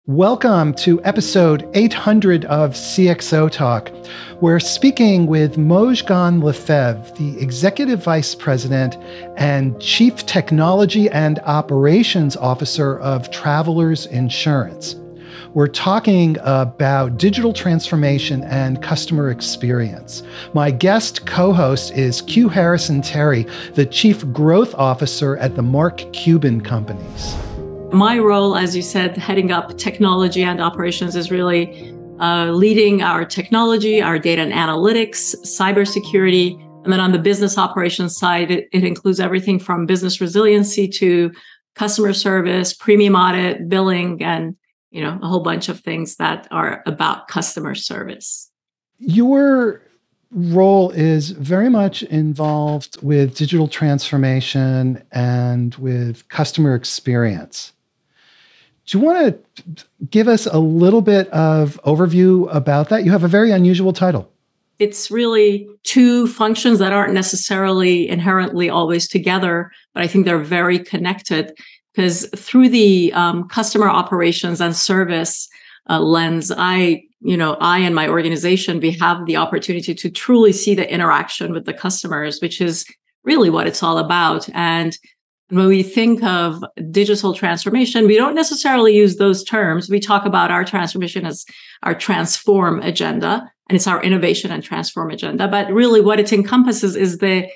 Welcome to episode 800 of CXOTalk. We're speaking with Mojgan Lefebvre, the Executive Vice President and Chief Technology and Operations Officer of Travelers Insurance. We're talking about digital transformation and customer experience. My guest co-host is QuHarrison Terry, the Chief Growth Officer at the Mark Cuban Companies. My role, as you said, heading up technology and operations is really leading our technology, our data and analytics, cybersecurity. And then on the business operations side, it includes everything from business resiliency to customer service, premium audit, billing, and a whole bunch of things that are about customer service. Your role is very much involved with digital transformation and with customer experience. Do you want to give us a little bit of overview about that? You have a very unusual title. It's really two functions that aren't necessarily inherently always together, but I think they're very connected because through the customer operations and service lens, I and my organization, we have the opportunity to truly see the interaction with the customers, which is really what it's all about. And when we think of digital transformation, we don't necessarily use those terms. We talk about our transformation as our transform agenda, and it's our innovation and transform agenda. But really what it encompasses is the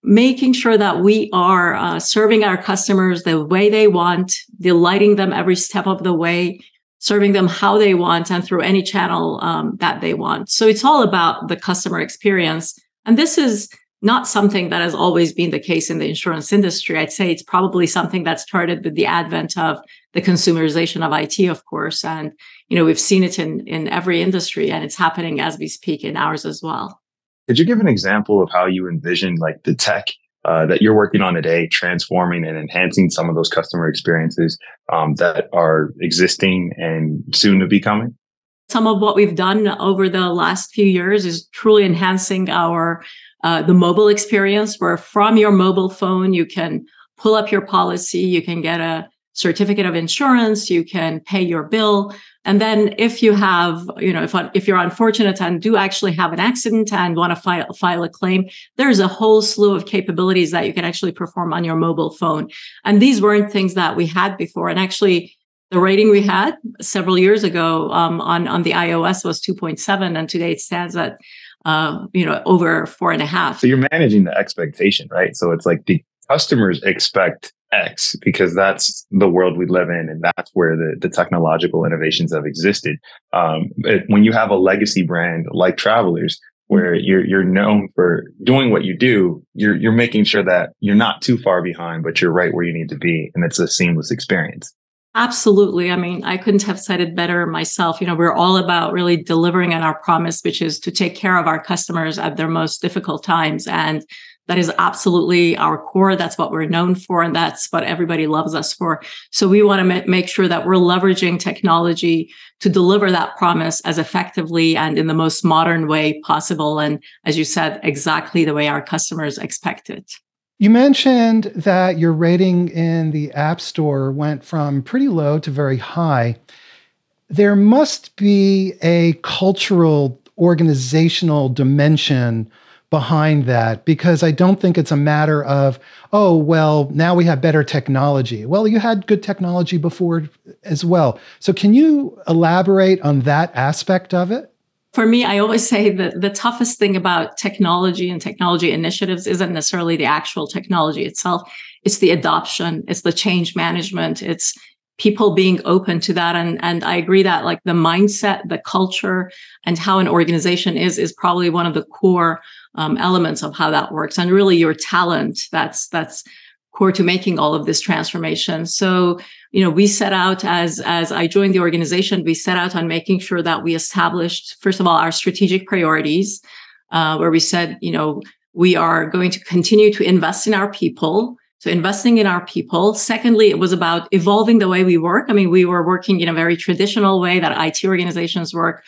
making sure that we are serving our customers the way they want, delighting them every step of the way, serving them how they want and through any channel that they want. So it's all about the customer experience. And this is not something that has always been the case in the insurance industry. I'd say it's probably something that started with the advent of the consumerization of IT, of course. And, we've seen it in every industry, and it's happening as we speak in ours as well. Could you give an example of how you envision the tech that you're working on today, transforming and enhancing some of those customer experiences that are existing and soon to be coming? Some of what we've done over the last few years is truly enhancing the mobile experience, where from your mobile phone, you can pull up your policy, you can get a certificate of insurance, you can pay your bill. And then if you have, if you're unfortunate and do actually have an accident and want to file a claim, there's a whole slew of capabilities that you can actually perform on your mobile phone. And these weren't things that we had before. And actually, the rating we had several years ago on the iOS was 2.7, and today it stands at over 4.5. So you're managing the expectation, right? So it's like the customers expect X because that's the world we live in, and that's where the technological innovations have existed. When you have a legacy brand like Travelers, where you're known for doing what you do, you're making sure that you're not too far behind, but you're right where you need to be, and it's a seamless experience. Absolutely. I mean, I couldn't have said it better myself. We're all about really delivering on our promise, which is to take care of our customers at their most difficult times. And that is absolutely our core. That's what we're known for. And that's what everybody loves us for. So we want to make sure that we're leveraging technology to deliver that promise as effectively and in the most modern way possible. And as you said, exactly the way our customers expect it. You mentioned that your rating in the App Store went from pretty low to very high. There must be a cultural, organizational dimension behind that, because I don't think it's a matter of, oh, well, now we have better technology. Well, you had good technology before as well. So can you elaborate on that aspect of it? For me, I always say that the toughest thing about technology and technology initiatives isn't necessarily the actual technology itself. It's the adoption, it's the change management, it's people being open to that. And I agree that the mindset, the culture, and how an organization is probably one of the core elements of how that works. And really your talent, that's core to making all of this transformation. So, we set out as I joined the organization, we set out on making sure that we established, first of all, our strategic priorities, where we said, we are going to continue to invest in our people. So investing in our people. Secondly, it was about evolving the way we work. I mean, we were working in a very traditional way that IT organizations work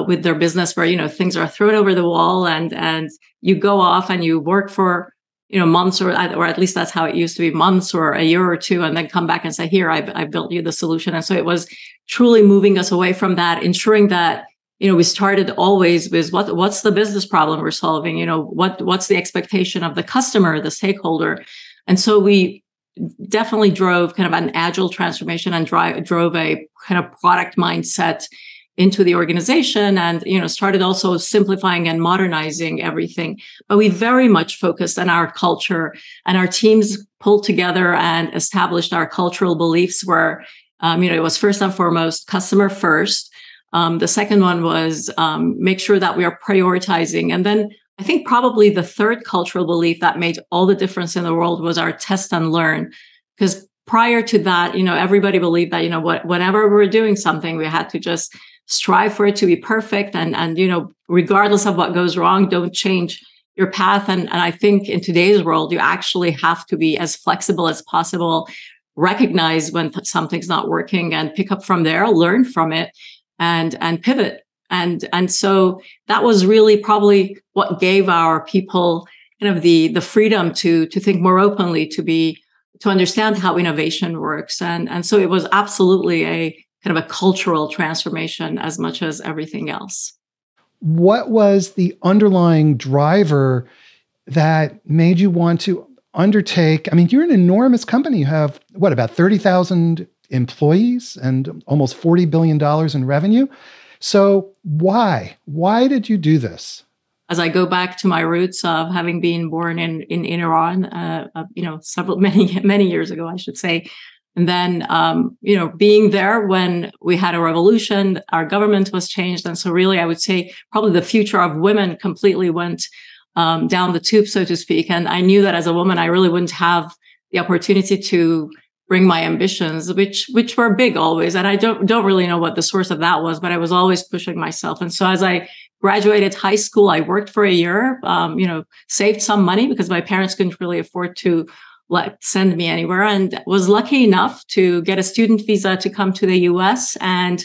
with their business, where, things are thrown over the wall and you go off and you work for months, or at least that's how it used to be, months or a year or two, and then come back and say, here, I built you the solution. And so it was truly moving us away from that, ensuring that, we started always with what's the business problem we're solving? What's the expectation of the customer, the stakeholder? And so we definitely drove kind of an agile transformation and drove a kind of product mindset into the organization, and started also simplifying and modernizing everything. But we very much focused on our culture, and our teams pulled together and established our cultural beliefs where it was first and foremost customer first. The second one was make sure that we are prioritizing. And then I think probably the third cultural belief that made all the difference in the world was our test and learn. Because prior to that, everybody believed that, whenever we're doing something, we had to just strive for it to be perfect. And regardless of what goes wrong, don't change your path. And I think in today's world, you actually have to be as flexible as possible, recognize when something's not working and pick up from there, learn from it, and pivot. And so that was really probably what gave our people kind of the freedom to think more openly, to understand how innovation works. And so it was absolutely a kind of a cultural transformation as much as everything else. What was the underlying driver that made you want to undertake? I mean, you're an enormous company. You have, about 30,000 employees and almost $40 billion in revenue. So why? Why did you do this? As I go back to my roots of having been born in Iran, many years ago, I should say. And then, being there when we had a revolution, our government was changed. And so really, I would say probably the future of women completely went down the tube, so to speak. And I knew that as a woman, I really wouldn't have the opportunity to bring my ambitions, which were big always. And I don't really know what the source of that was, but I was always pushing myself. And so as I graduated high school, I worked for a year, saved some money because my parents couldn't really afford to send me anywhere, and was lucky enough to get a student visa to come to the US. And,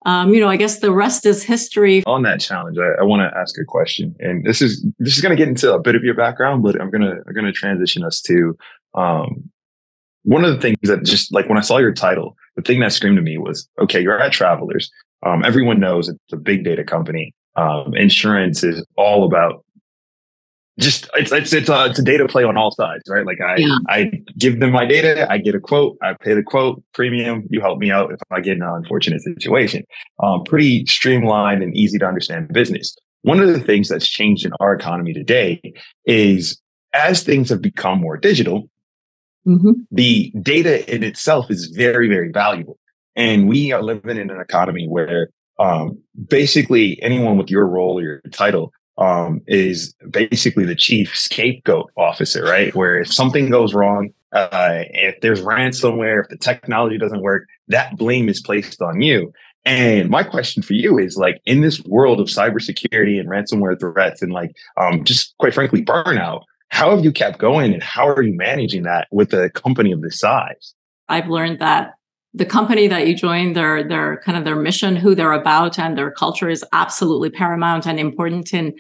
I guess the rest is history. On that challenge, I want to ask a question, and this is going to get into a bit of your background, but I'm going to transition us to, one of the things that just like when I saw your title, the thing that screamed to me was, okay, you're at Travelers. Everyone knows it's a big data company. Insurance is all about it's a data play on all sides, right? Like I give them my data, I get a quote, I pay the quote premium, you help me out if I get in an unfortunate situation. Pretty streamlined and easy to understand business. One of the things that's changed in our economy today is as things have become more digital, the data in itself is very, very valuable. And we are living in an economy where basically anyone with your role or your title is basically the chief scapegoat officer, right? Where if something goes wrong, if there's ransomware, if the technology doesn't work, that blame is placed on you. And my question for you is like, in this world of cybersecurity and ransomware threats and just quite frankly, burnout, how have you kept going and how are you managing that with a company of this size? I've learned that the company that you join, their kind of their mission, who they're about, and their culture is absolutely paramount and important in,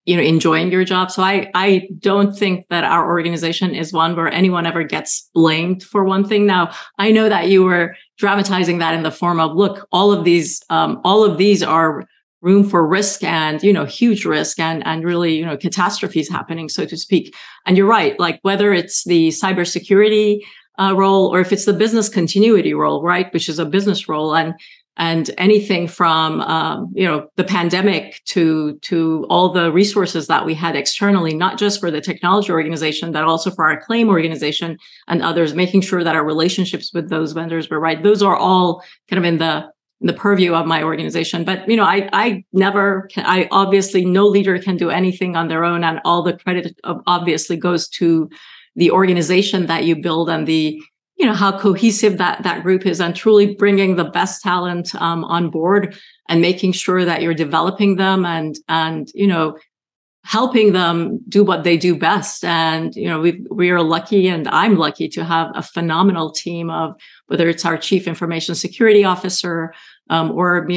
enjoying your job. So I don't think that our organization is one where anyone ever gets blamed for one thing. Now, I know that you were dramatizing that in the form of, look, all of these are room for risk and, huge risk and really, catastrophes happening, so to speak. And you're right, like whether it's the cybersecurity role or if it's the business continuity role, right, which is a business role, and anything from the pandemic to all the resources that we had externally, not just for the technology organization, but also for our claim organization and others, making sure that our relationships with those vendors were right. Those are all kind of in the purview of my organization. But I obviously no leader can do anything on their own, and all the credit obviously goes to the organization that you build and the, how cohesive that group is, and truly bringing the best talent on board and making sure that you're developing them and helping them do what they do best. And, we are lucky, and I'm lucky to have a phenomenal team of, whether it's our chief information security officer, or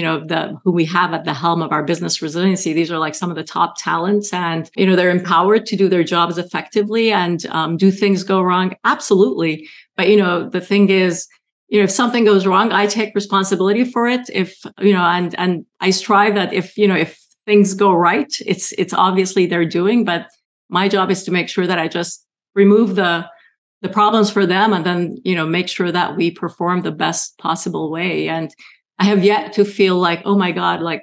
who we have at the helm of our business resiliency. These are like some of the top talents, and they're empowered to do their jobs effectively. And do things go wrong? Absolutely. But the thing is, if something goes wrong, I take responsibility for it. If and I strive that if things go right, it's obviously their doing. But my job is to make sure that I just remove the problems for them, and then make sure that we perform the best possible way. And I have yet to feel like, oh my God, like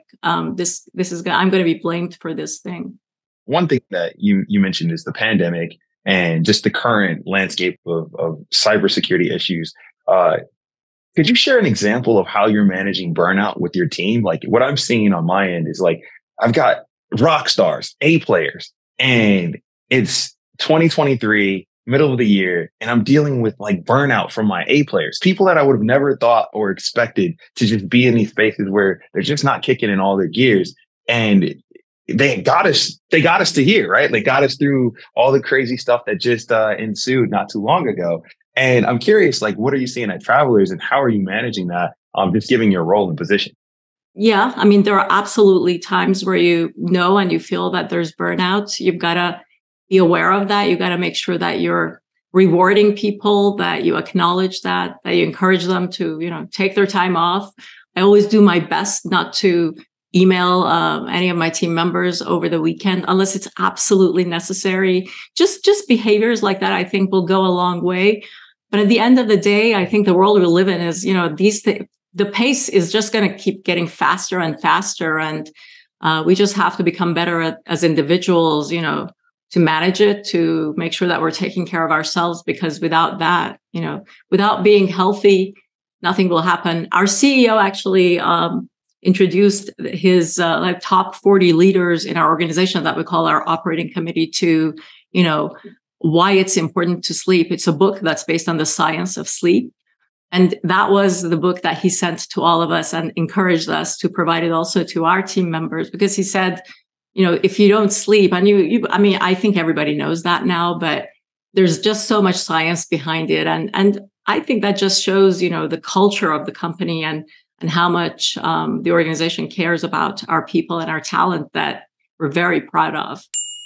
this is I'm going to be blamed for this thing. One thing that you mentioned is the pandemic and just the current landscape of cybersecurity issues. Could you share an example of how you're managing burnout with your team? Like what I'm seeing on my end is like, I've got rock stars, A players, and it's 2023, middle of the year, and I'm dealing with like burnout from my A players, people that I would have never thought or expected to just be in these spaces where they're just not kicking in all their gears. And they got us to here, right? They got us through all the crazy stuff that just ensued not too long ago. And I'm curious, like, what are you seeing at Travelers and how are you managing that? Just giving your role and position. Yeah, I mean, there are absolutely times where and you feel that there's burnout. You've got to be aware of that. You've got to make sure that you're rewarding people, that you acknowledge that you encourage them to, take their time off. I always do my best not to email any of my team members over the weekend unless it's absolutely necessary. Just behaviors like that, I think, will go a long way. But at the end of the day, I think the world we live in is, the pace is just going to keep getting faster and faster. And we just have to become better as individuals, to manage it, to make sure that we're taking care of ourselves, because without that, without being healthy, nothing will happen. Our CEO actually introduced his top 40 leaders in our organization that we call our operating committee to, why it's important to sleep. It's a book that's based on the science of sleep. And that was the book that he sent to all of us and encouraged us to provide it also to our team members, because he said, if you don't sleep, and I think everybody knows that now, but there's just so much science behind it. And I think that just shows, the culture of the company and how much the organization cares about our people and our talent that we're very proud of.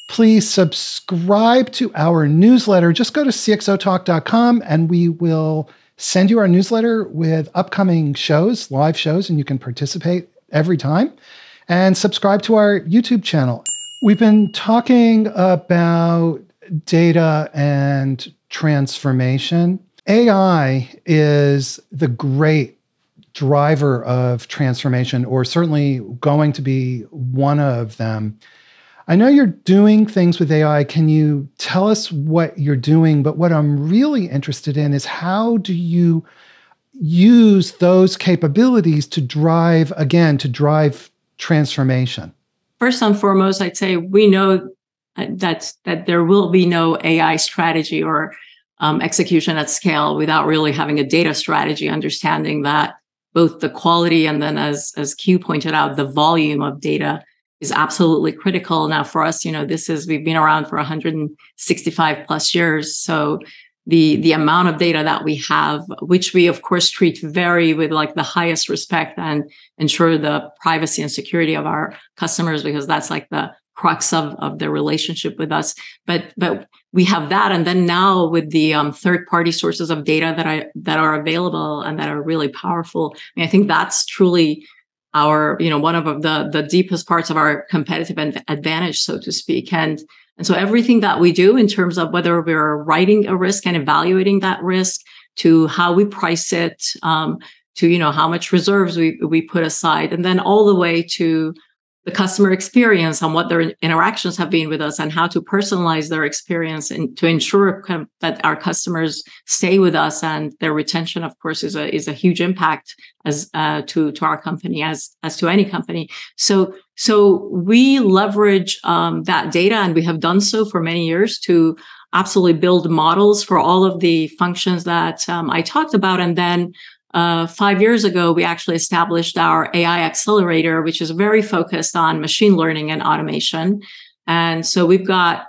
Please subscribe to our newsletter. Just go to CXOTalk.com and we will send you our newsletter with upcoming shows, live shows, and you can participate every time. And subscribe to our YouTube channel. We've been talking about data and transformation. AI is the great driver of transformation, or certainly going to be one of them. I know you're doing things with AI. Can you tell us what you're doing? But what I'm really interested in is how do you use those capabilities to drive transformation? First and foremost, I'd say we know that there will be no AI strategy or execution at scale without really having a data strategy, understanding that both the quality and then, as Q pointed out, the volume of data is absolutely critical. Now, for us, we've been around for 165 plus years. So the amount of data that we have, which we of course treat with like the highest respect and ensure the privacy and security of our customers, because that's like the crux of their relationship with us. But we have that, and then now with the third-party sources of data that are available and that are really powerful. I think that's truly our, one of the deepest parts of our competitive advantage, so to speak. And so everything that we do in terms of whether we're writing a risk and evaluating that risk, to how we price it, to, how much reserves we put aside, and then all the way to the customer experience and what their interactions have been with us and how to personalize their experience and to ensure that our customers stay with us, and their retention, of course, is a huge impact as to our company as to any company. So we leverage that data, and we have done so for many years to absolutely build models for all of the functions that I talked about. And then 5 years ago, we actually established our AI accelerator, which is very focused on machine learning and automation. And so we've got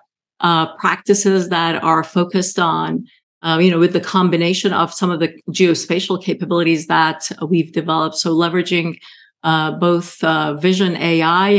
practices that are focused on with the combination of some of the geospatial capabilities that we've developed. So leveraging both vision AI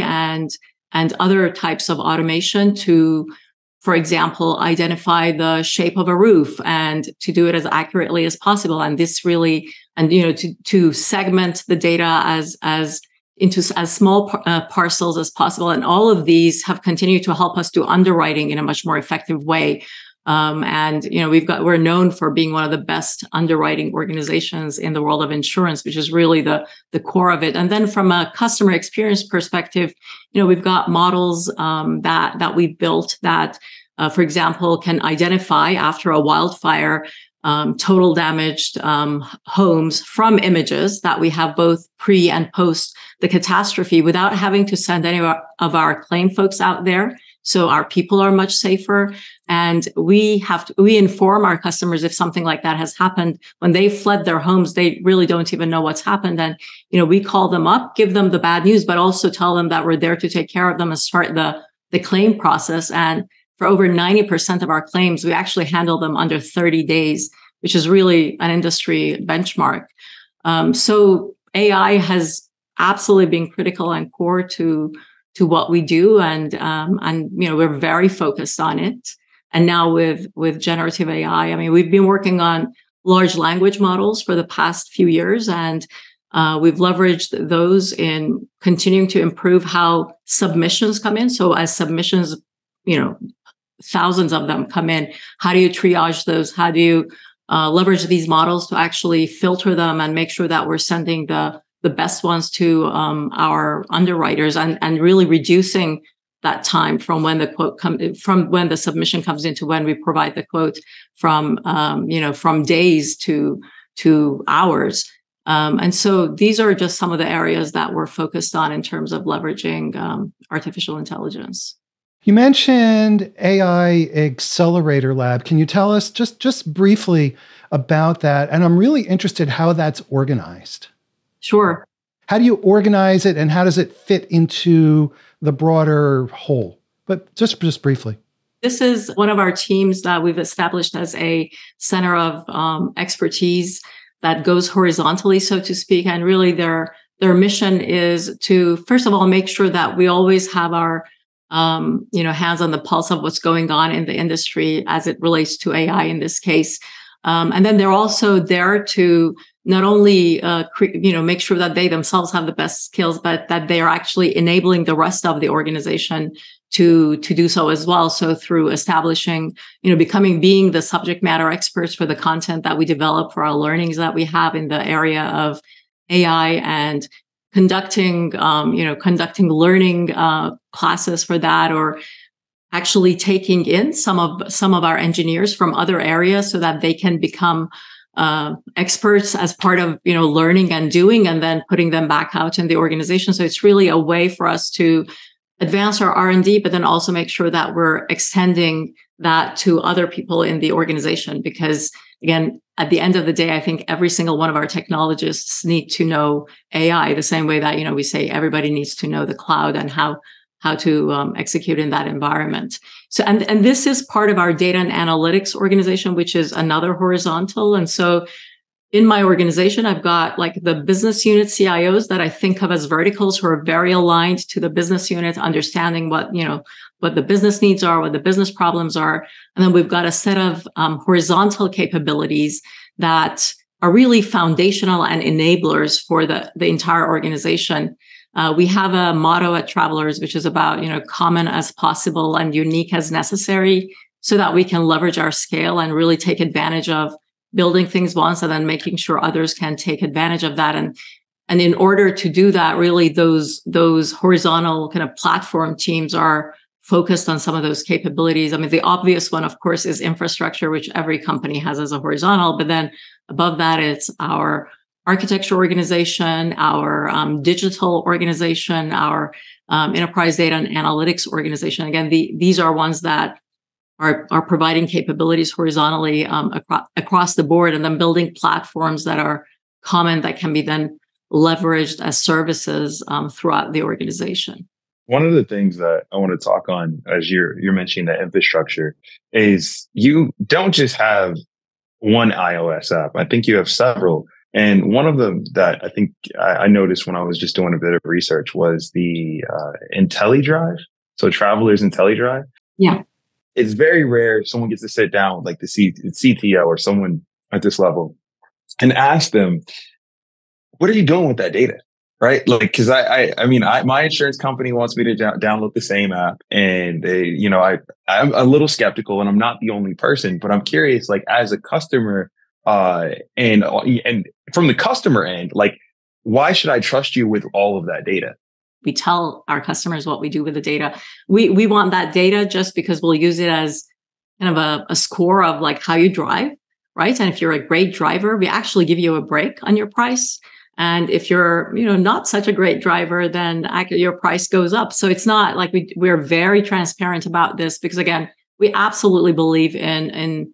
and other types of automation to, for example, identify the shape of a roof and to do it as accurately as possible. And this really, to segment the data as into as small parcels as possible. And all of these have continued to help us do underwriting in a much more effective way. We're known for being one of the best underwriting organizations in the world of insurance, which is really the core of it. And then from a customer experience perspective, we've got models that we've built that, for example, can identify after a wildfire total damaged homes from images that we have both pre and post the catastrophe without having to send any of our claim folks out there. So our people are much safer. And we inform our customers if something like that has happened. When they fled their homes, they really don't even know what's happened. And, we call them up, give them the bad news, but also tell them that we're there to take care of them and start the claim process. And for over 90% of our claims, we actually handle them under 30 days, which is really an industry benchmark. So AI has absolutely been critical and core to what we do. And we're very focused on it. And now with generative AI, we've been working on large language models for the past few years, and we've leveraged those in continuing to improve how submissions come in. So as submissions, thousands of them come in, how do you triage those? How do you leverage these models to actually filter them and make sure that we're sending the best ones to our underwriters and really reducing that time from when when the submission comes in to when we provide the quote from days to hours. And so these are just some of the areas that we're focused on in terms of leveraging artificial intelligence. You mentioned AI Accelerator Lab. Can you tell us just briefly about that? And I'm really interested how that's organized. Sure. How do you organize it, and how does it fit into the broader whole? But just briefly. This is one of our teams that we've established as a center of expertise that goes horizontally, so to speak. And really their mission is to, first of all, make sure that we always have our hands on the pulse of what's going on in the industry as it relates to AI in this case. And then they're also there to not only make sure that they themselves have the best skills, but that they are actually enabling the rest of the organization to do so as well. So through establishing, being the subject matter experts for the content that we develop, for our learnings that we have in the area of AI, and conducting learning classes for that, or actually taking in some of our engineers from other areas so that they can become experts as part of learning and doing, and then putting them back out in the organization. So it's really a way for us to advance our R&D, but then also make sure that we're extending that to other people in the organization. Because again, at the end of the day, I think every single one of our technologists need to know AI the same way that we say everybody needs to know the cloud and how to execute in that environment. So, and this is part of our data and analytics organization, which is another horizontal. And so in my organization, I've got like the business unit CIOs that I think of as verticals, who are very aligned to the business unit, understanding what the business needs are, what the business problems are. And then we've got a set of horizontal capabilities that are really foundational and enablers for the entire organization. We have a motto at Travelers, which is about, common as possible and unique as necessary, so that we can leverage our scale and really take advantage of building things once and then making sure others can take advantage of that. And in order to do that, really those horizontal kind of platform teams are focused on some of those capabilities. The obvious one, of course, is infrastructure, which every company has as a horizontal. But then above that, it's our architecture organization, our digital organization, our enterprise data and analytics organization. Again, these are ones that are providing capabilities horizontally across the board, and then building platforms that are common that can be then leveraged as services throughout the organization. One of the things that I want to talk on, as you're mentioning that infrastructure, is you don't just have one iOS app. I think you have several. And one of them that I think I noticed when I was just doing a bit of research was the IntelliDrive. So Traveler's IntelliDrive. Yeah. It's very rare someone gets to sit down with like the CTO or someone at this level and ask them, what are you doing with that data? Right? Like, cause my insurance company wants me to download the same app, and I'm a little skeptical, and I'm not the only person, but I'm curious, like as a customer, and from the customer end, like, why should I trust you with all of that data? We tell our customers what we do with the data. We want that data just because we'll use it as kind of a score of like how you drive, right? And if you're a great driver, we actually give you a break on your price. And if you're, not such a great driver, then your price goes up. So it's not like we're very transparent about this, because again, we absolutely believe in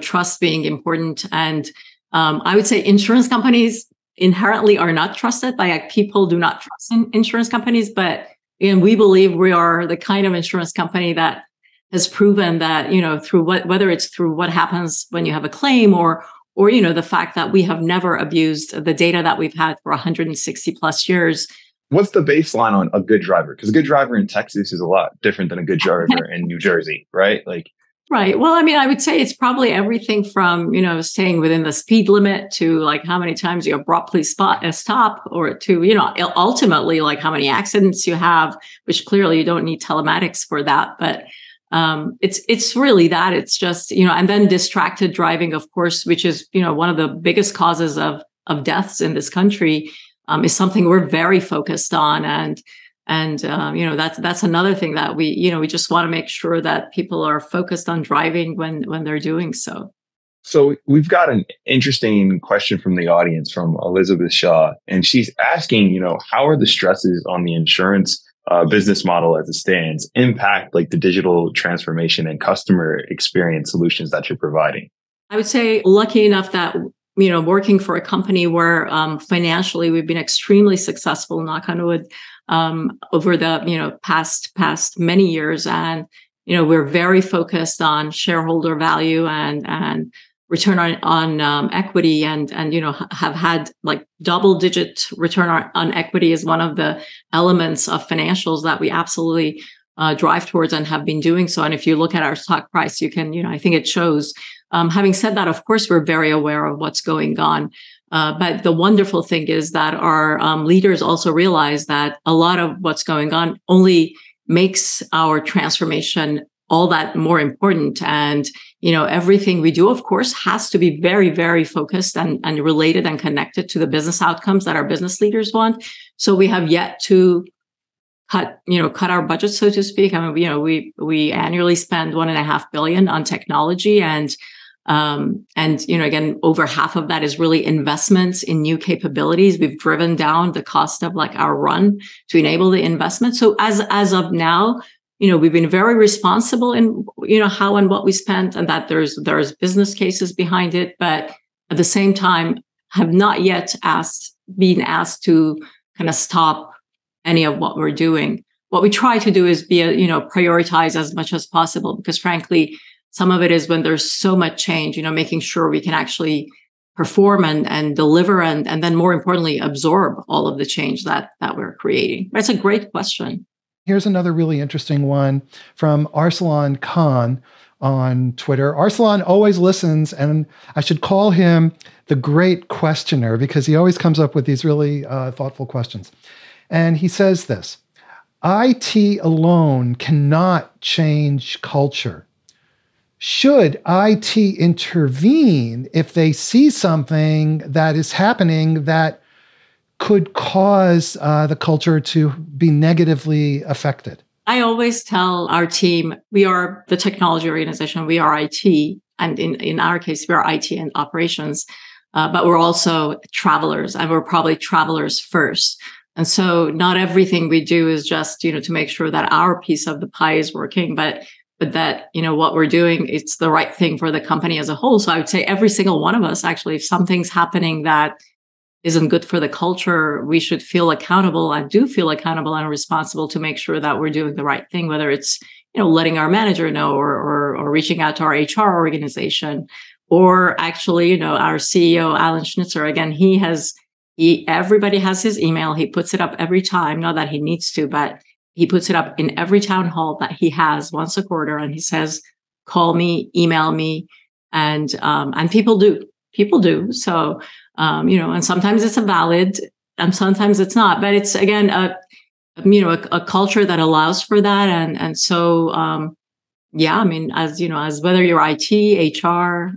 trust being important. And I would say insurance companies inherently are not trusted by people do not trust in insurance companies. But again, we believe we are the kind of insurance company that has proven that, through whether it's through what happens when you have a claim or the fact that we have never abused the data that we've had for 160 plus years. What's the baseline on a good driver? Because a good driver in Texas is a lot different than a good driver in New Jersey, right? Right. Well, I would say it's probably everything from, staying within the speed limit to like how many times you abruptly stop, or to, ultimately like how many accidents you have, which clearly you don't need telematics for that. But it's really that. It's just, and then distracted driving, of course, which is, one of the biggest causes of deaths in this country, is something we're very focused on. And that's another thing that we just want to make sure that people are focused on driving when they're doing so. So we've got an interesting question from the audience from Elizabeth Shaw, and she's asking, how are the stresses on the insurance business model as it stands impact like the digital transformation and customer experience solutions that you're providing? I would say lucky enough that, working for a company where financially we've been extremely successful, knock on wood, over the, past many years. And, we're very focused on shareholder value and return on equity, and have had like double-digit return on equity is one of the elements of financials that we absolutely drive towards and have been doing so. And if you look at our stock price, you can, I think it shows. Having said that, of course, we're very aware of what's going on. But the wonderful thing is that our leaders also realize that a lot of what's going on only makes our transformation all that more important. And, everything we do, of course, has to be very, very focused and related and connected to the business outcomes that our business leaders want. So we have yet to cut our budget, so to speak. We annually spend $1.5 billion on technology, and again, over half of that is really investments in new capabilities. We've driven down the cost of like our run to enable the investment. So as of now, we've been very responsible in, how and what we spent, and that there's business cases behind it, but at the same time have not yet been asked to kind of stop any of what we're doing. What we try to do is prioritize as much as possible, because frankly, some of it is when there's so much change, making sure we can actually perform and deliver and then more importantly, absorb all of the change that we're creating. But it's a great question. Here's another really interesting one from Arsalan Khan on Twitter. Arsalan always listens, and I should call him the great questioner because he always comes up with these really thoughtful questions. And he says this: IT alone cannot change culture. Should IT intervene if they see something that is happening that could cause the culture to be negatively affected? I always tell our team, we are the technology organization, we are IT. And in our case, we are IT and operations, but we're also travelers, and we're probably travelers first. And so not everything we do is just, to make sure that our piece of the pie is working, but that, what we're doing, it's the right thing for the company as a whole. So I would say every single one of us, actually, if something's happening that isn't good for the culture, we should feel accountable and do feel accountable and responsible to make sure that we're doing the right thing, whether it's, letting our manager know or reaching out to our HR organization Or actually, our CEO, Alan Schnitzer, again, everybody has his email. He puts it up every time, not that he needs to, but he puts it up in every town hall that he has once a quarter. And he says, call me, email me. And people do. So, and sometimes it's a valid and sometimes it's not, but it's again, a culture that allows for that. And so, yeah, I mean, as whether you're IT, HR,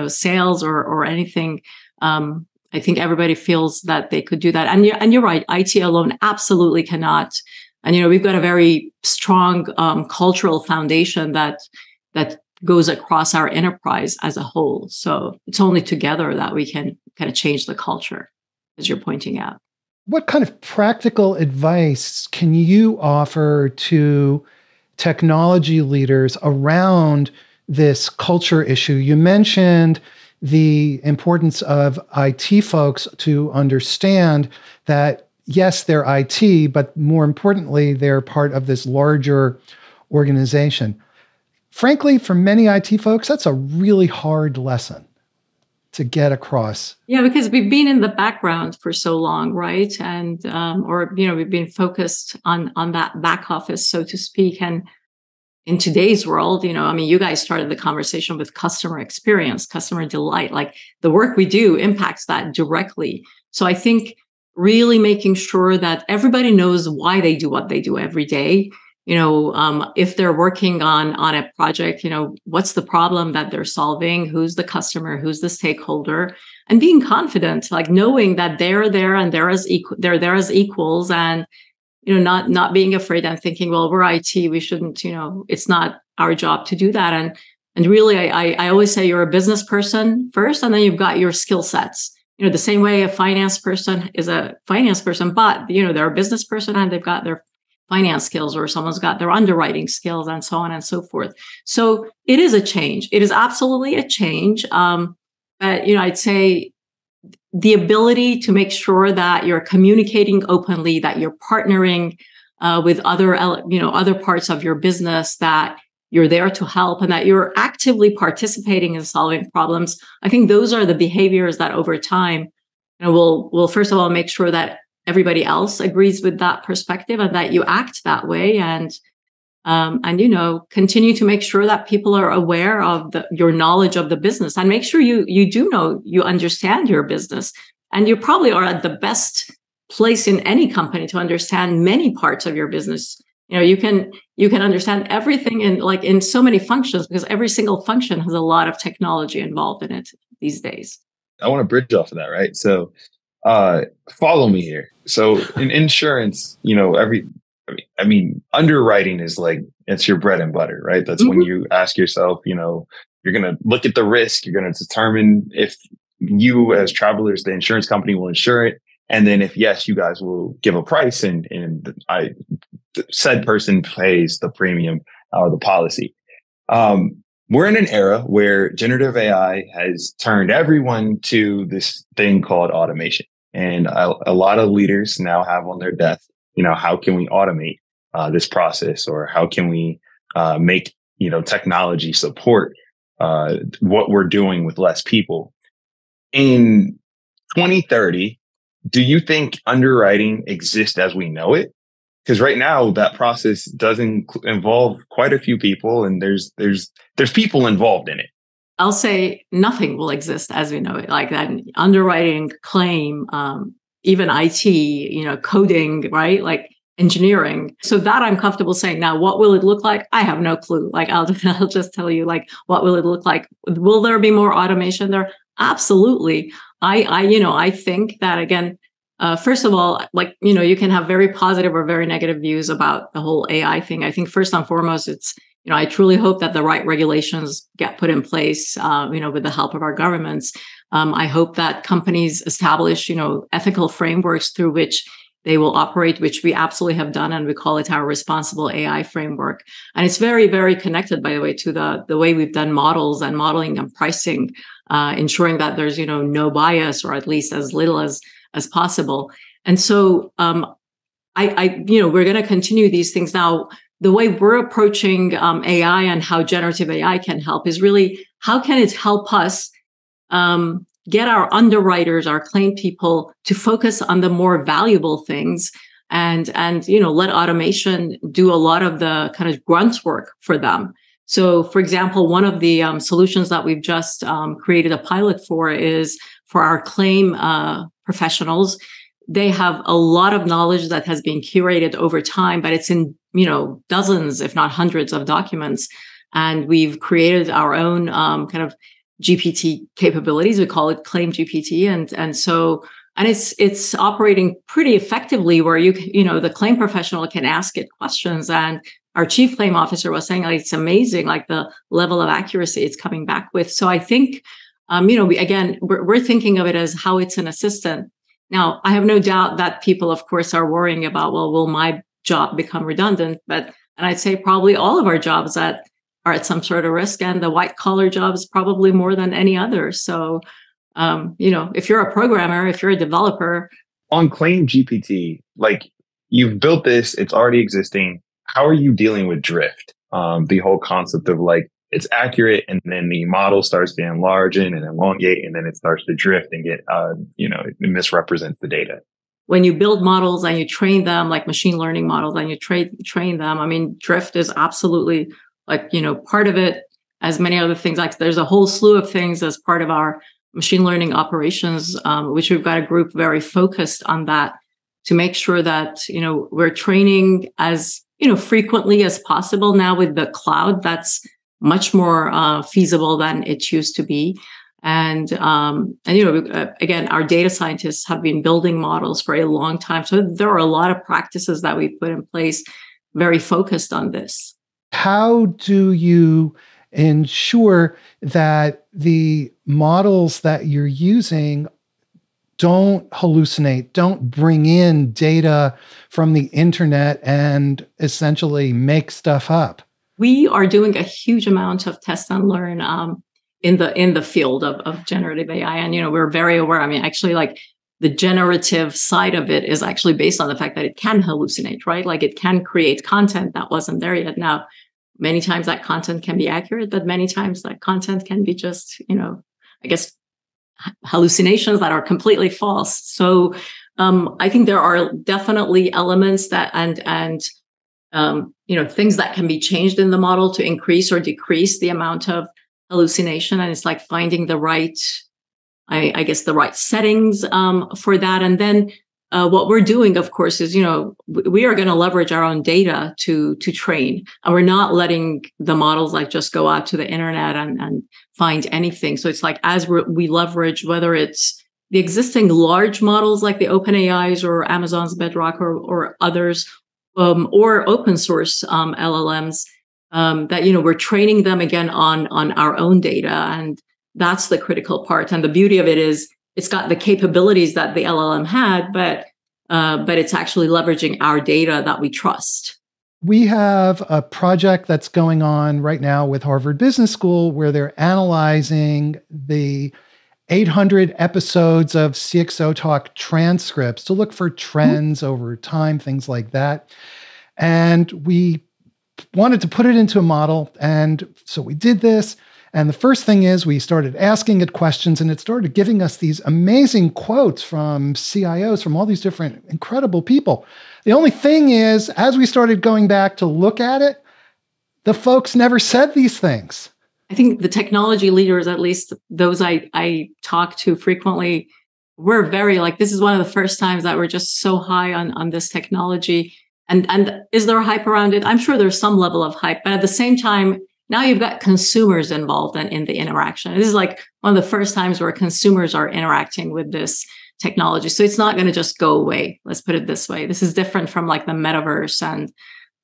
sales or anything, I think everybody feels that they could do that. And you're right, IT alone absolutely cannot. And, we've got a very strong cultural foundation that goes across our enterprise as a whole. So it's only together that we can kind of change the culture, as you're pointing out. What kind of practical advice can you offer to technology leaders around this culture issue? You mentioned the importance of IT folks to understand that, yes, they're IT, but more importantly, they're part of this larger organization. Frankly, for many IT folks, that's a really hard lesson to get across. Yeah, because we've been in the background for so long, right? And we've been focused on that back office, so to speak. And in today's world, you guys started the conversation with customer experience, customer delight. Like the work we do impacts that directly. So I think really making sure that everybody knows why they do what they do every day. If they're working on a project, what's the problem that they're solving? Who's the customer? Who's the stakeholder? And being confident, like knowing that they're there and they're there as equals, and not being afraid and thinking, well, we're IT, we shouldn't, it's not our job to do that. And really, I always say you're a business person first, and then you've got your skill sets. The same way a finance person is a finance person, but they're a business person and they've got their finance skills, or someone's got their underwriting skills, and so on and so forth. So it is a change. It is absolutely a change. But I'd say the ability to make sure that you're communicating openly, that you're partnering with other parts of your business, that you're there to help, and that you're actively participating in solving problems. I think those are the behaviors that over time, will first of all make sure that everybody else agrees with that perspective and that you act that way, and continue to make sure that people are aware of your knowledge of the business, and make sure you do know, you understand your business, and you probably are at the best place in any company to understand many parts of your business. You can understand everything in so many functions, because every single function has a lot of technology involved in it these days. I want to bridge off of that, right? So follow me here. So in insurance, underwriting is like, it's your bread and butter, right? That's when you ask yourself, you're going to look at the risk, you're going to determine if you as travelers, the insurance company will insure it. And then if yes, you guys will give a price, and said person pays the premium or the policy. We're in an era where generative AI has turned everyone to this thing called automation. And a lot of leaders now have on their desk, how can we automate this process, or how can we make, technology support what we're doing with less people? In 2030, do you think underwriting exists as we know it? Because right now that process doesn't involve quite a few people, and there's people involved in it. I'll say nothing will exist as we know it, like that underwriting, claim, even IT, coding, right? Like engineering. So that I'm comfortable saying. Now, what will it look like? I have no clue. Like I'll just tell you, like, what will it look like? Will there be more automation there? Absolutely. I think that, again, first of all, like, you can have very positive or very negative views about the whole AI thing. I think first and foremost, it's, I truly hope that the right regulations get put in place, with the help of our governments. I hope that companies establish, ethical frameworks through which they will operate, which we absolutely have done. And we call it our responsible AI framework. And it's very, very connected, by the way, to the way we've done models and modeling and pricing, ensuring that there's, no bias, or at least as little as possible. And so we're going to continue these things. Now, the way we're approaching AI and how generative AI can help is really, how can it help us get our underwriters, our claim people to focus on the more valuable things and let automation do a lot of the kind of grunt work for them. So, for example, one of the solutions that we've just created a pilot for is for our claim professionals. They have a lot of knowledge that has been curated over time, but it's in dozens, if not hundreds, of documents. And we've created our own kind of GPT capabilities. We call it Claim GPT, and it's operating pretty effectively. Where the claim professional can ask it questions, and our chief claim officer was saying, like, it's amazing, like the level of accuracy it's coming back with. So I think, we're thinking of it as how it's an assistant. Now, I have no doubt that people, of course, are worrying about, well, will my job become redundant? And I'd say probably all of our jobs that are at some sort of risk, and the white collar jobs probably more than any other. So, if you're a programmer, if you're a developer. On Claim GPT, like, you've built this, it's already existing. How are you dealing with drift? The whole concept of like, it's accurate, and then the model starts to enlarge and elongate, and then it starts to drift and get, it misrepresents the data. When you build models and you train them, like machine learning models, and you train them, I mean, drift is absolutely part of it, as many other things. Like, there's a whole slew of things as part of our machine learning operations, which we've got a group very focused on that to make sure that, we're training as, frequently as possible. Now with the cloud, that's much more feasible than it used to be. And again, our data scientists have been building models for a long time. So there are a lot of practices that we've put in place very focused on this. How do you ensure that the models that you're using don't hallucinate, don't bring in data from the internet and essentially make stuff up? We are doing a huge amount of test and learn in the field of generative AI. And, we're very aware. I mean, actually, like, the generative side of it is actually based on the fact that it can hallucinate, right? Like, it can create content that wasn't there yet. Now, many times that content can be accurate, but many times that content can be just, hallucinations that are completely false. So I think there are definitely elements that and things that can be changed in the model to increase or decrease the amount of hallucination. And it's like finding the right, the right settings for that. And then what we're doing, of course, is, we are going to leverage our own data to train, and we're not letting the models like just go out to the internet and find anything. So it's like, as we leverage, whether it's the existing large models like the OpenAIs or Amazon's Bedrock or others, or open source LLMs, that, we're training them again on our own data. And that's the critical part. And the beauty of it is, it's got the capabilities that the LLM had, but it's actually leveraging our data that we trust. We have a project that's going on right now with Harvard Business School where they're analyzing the 800 episodes of CXOTalk transcripts to look for trends over time, things like that. And we wanted to put it into a model. And so we did this. And the first thing is we started asking it questions, and it started giving us these amazing quotes from CIOs, from all these different incredible people. The only thing is, as we started going back to look at it, the folks never said these things. I think the technology leaders, at least those I talk to frequently, we're very this is one of the first times that we're just so high on this technology. And is there a hype around it? I'm sure there's some level of hype, but at the same time, now you've got consumers involved in the interaction. This is like one of the first times where consumers are interacting with this technology. So it's not going to just go away. Let's put it this way. This is different from like the metaverse and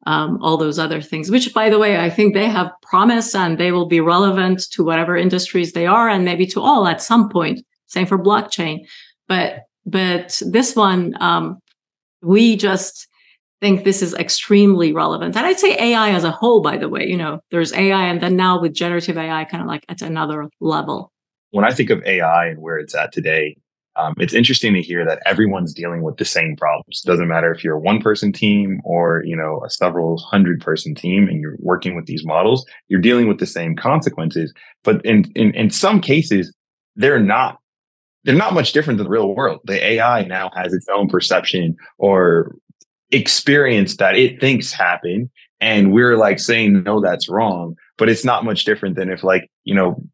all those other things, which, by the way, I think they have promise and they will be relevant to whatever industries they are, and maybe to all at some point. Same for blockchain. But this one, we just think this is extremely relevant. And I'd say AI as a whole, by the way, there's AI, and then now with generative AI, kind of like at another level. When I think of AI and where it's at today, It's interesting to hear that everyone's dealing with the same problems. Doesn't matter if you're a one person team or, a several hundred person team and you're working with these models, you're dealing with the same consequences. But in some cases, they're not much different than the real world. The AI now has its own perception or experience that it thinks happened. And we're like saying, no, that's wrong. But it's not much different than if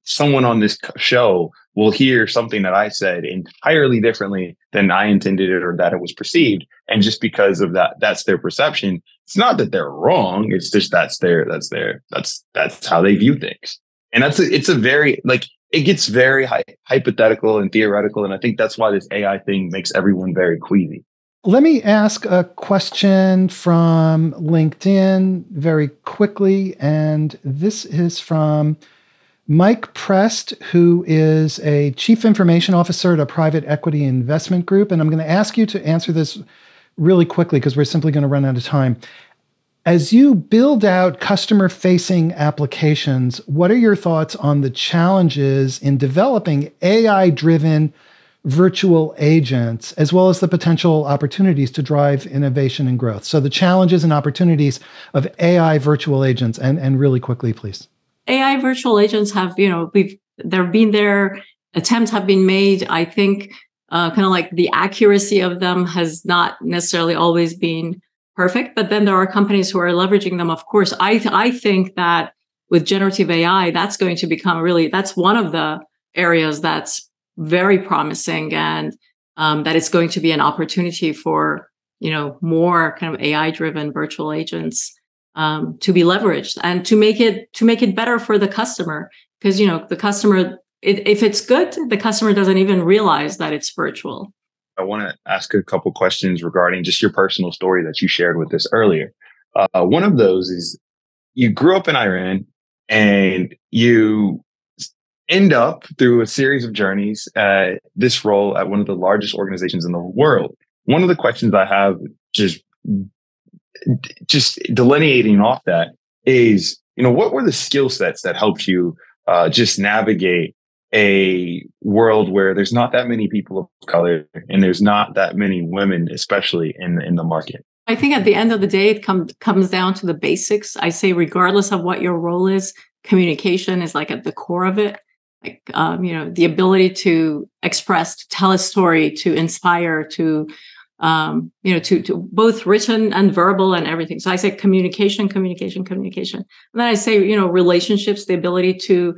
someone on this show will hear something that I said entirely differently than I intended it or that it was perceived. And just because of that, that's their perception. It's not that they're wrong. It's just that's how they view things. And it's a very, it gets very hypothetical and theoretical. And I think that's why this AI thing makes everyone very queasy. Let me ask a question from LinkedIn very quickly. And this is from Mike Prest, who is a chief information officer at a private equity investment group. And I'm going to ask you to answer this really quickly because we're simply going to run out of time. As you build out customer-facing applications, what are your thoughts on the challenges in developing AI-driven virtual agents, as well as the potential opportunities to drive innovation and growth? So the challenges and opportunities of AI virtual agents, and really quickly, please. AI virtual agents have, attempts have been made. I think the accuracy of them has not necessarily always been perfect, but then there are companies who are leveraging them. Of course, I think that with generative AI, that's going to become that's one of the areas that's very promising, and that it's going to be an opportunity for, more kind of AI-driven virtual agents to be leveraged and to make it better for the customer. Because, the customer, if it's good, the customer doesn't even realize that it's virtual. I want to ask a couple questions regarding just your personal story that you shared with us earlier. One of those is you grew up in Iran and you end up through a series of journeys at this role at one of the largest organizations in the world. One of the questions I have just delineating off that is, what were the skill sets that helped you just navigate a world where there's not that many people of color and there's not that many women, especially in the market? I think at the end of the day, it comes down to the basics. I say, regardless of what your role is, communication is at the core of it. The ability to express, to tell a story, to inspire, to both written and verbal and everything. So I say communication. And then I say, relationships, the ability to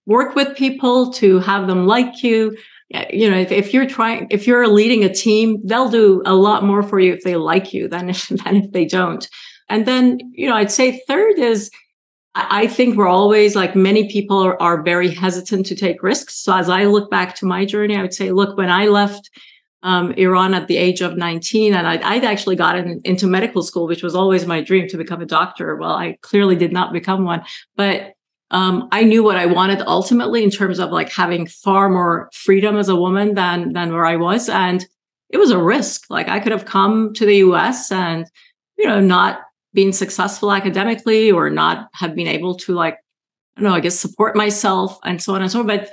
work with people, to have them like you. If you're leading a team, they'll do a lot more for you if they like you than if they don't. And then, I'd say third is, I think we're always, many people are very hesitant to take risks. So as I look back to my journey, I would say, look, when I left Iran at the age of 19, and I'd actually gotten into medical school, which was always my dream, to become a doctor. Well, I clearly did not become one, but I knew what I wanted ultimately in terms of having far more freedom as a woman than where I was. And it was a risk. I could have come to the US and, not being successful academically or not have been able to support myself and so on and so on. But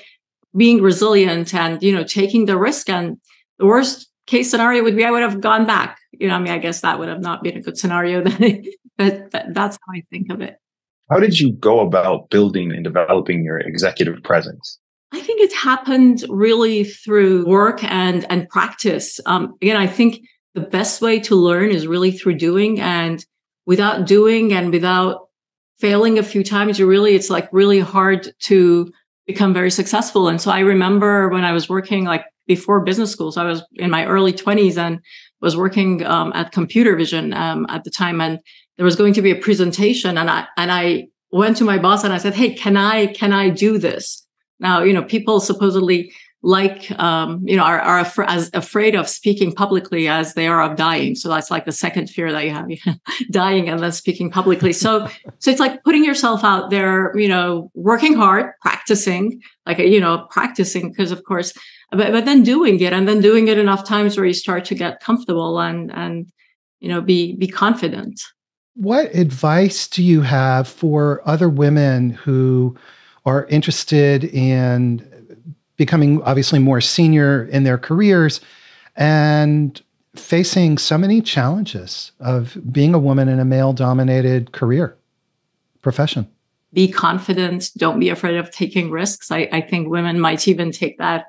being resilient and, taking the risk, and the worst case scenario would be I would have gone back. I guess that would have not been a good scenario then, but that's how I think of it. How did you go about building and developing your executive presence? I think it happened really through work and practice. Again, I think the best way to learn is really through doing, and without doing and without failing a few times, it's really hard to become very successful. And so I remember when I was working before business school, so I was in my early 20s and was working at Computer Vision at the time, and there was going to be a presentation, and I went to my boss and I said, "Hey, can I do this?" Now, people supposedly are as afraid of speaking publicly as they are of dying. So that's the second fear that you have, dying and then speaking publicly. So it's putting yourself out there, working hard, practicing, because of course, but then doing it, and then doing it enough times where you start to get comfortable and be confident. What advice do you have for other women who are interested in becoming obviously more senior in their careers and facing so many challenges of being a woman in a male-dominated career, profession. Be confident. Don't be afraid of taking risks. I think women might even take that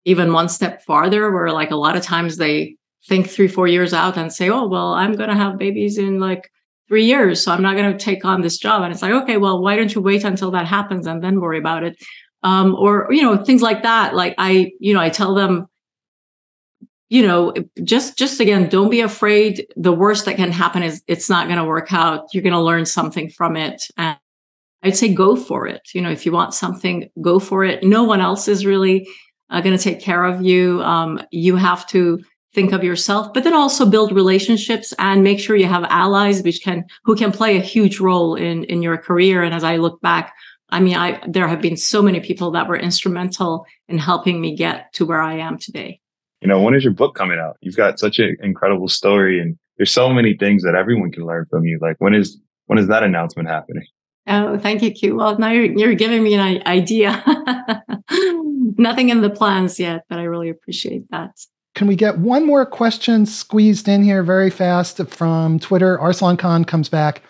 even one step farther, where like a lot of times they think 3-4 years out and say, oh, well, I'm going to have babies in like 3 years, so I'm not going to take on this job. And it's like, okay, well, why don't you wait until that happens and then worry about it? Or, things like that. Like I tell them, just again, don't be afraid. The worst that can happen is it's not going to work out. You're going to learn something from it. And I'd say go for it. If you want something, go for it. No one else is really going to take care of you. You have to think of yourself, but then also build relationships and make sure you have allies who can play a huge role in your career. And as I look back, there have been so many people that were instrumental in helping me get to where I am today. When is your book coming out? You've got such an incredible story, and there's so many things that everyone can learn from you. Like when is that announcement happening? Oh, thank you, Q. Well, now you're giving me an idea. Nothing in the plans yet, but I really appreciate that. Can we get one more question squeezed in here very fast from Twitter? Arslan Khan comes back.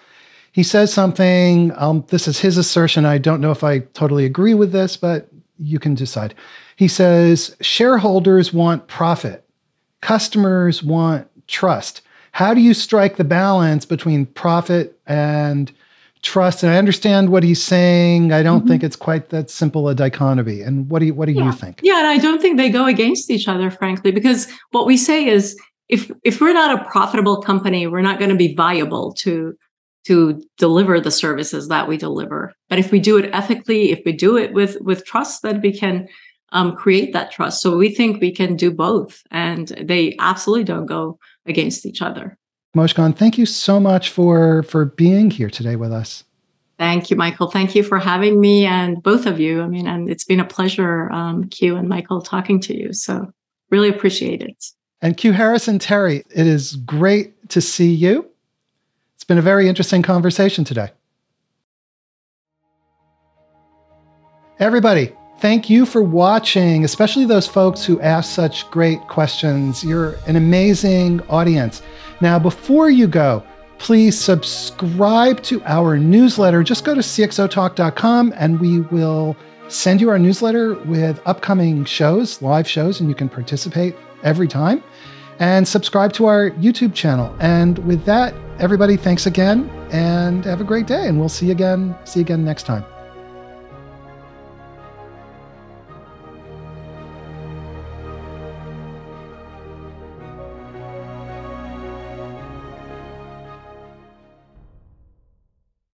He says something. This is his assertion. I don't know if I totally agree with this, but you can decide. He says, shareholders want profit. Customers want trust. How do you strike the balance between profit and trust? And I understand what he's saying. I don't think it's quite that simple a dichotomy. And what do you think? Yeah, and I don't think they go against each other, frankly, because what we say is if we're not a profitable company, we're not going to be viable to deliver the services that we deliver. But if we do it ethically, if we do it with trust, then we can create that trust. So we think we can do both, and they absolutely don't go against each other. Mojgan, thank you so much for being here today with us. Thank you, Michael. Thank you for having me, and both of you. And it's been a pleasure, Q and Michael, talking to you. So really appreciate it. And QuHarrison Terry, it is great to see you. It's been a very interesting conversation today. Everybody, thank you for watching, especially those folks who asked such great questions. You're an amazing audience. Now, before you go, please subscribe to our newsletter. Just go to CXOTalk.com and we will send you our newsletter with upcoming shows, live shows, and you can participate every time. And subscribe to our YouTube channel. And with that, everybody, thanks again and have a great day. And we'll see you again next time.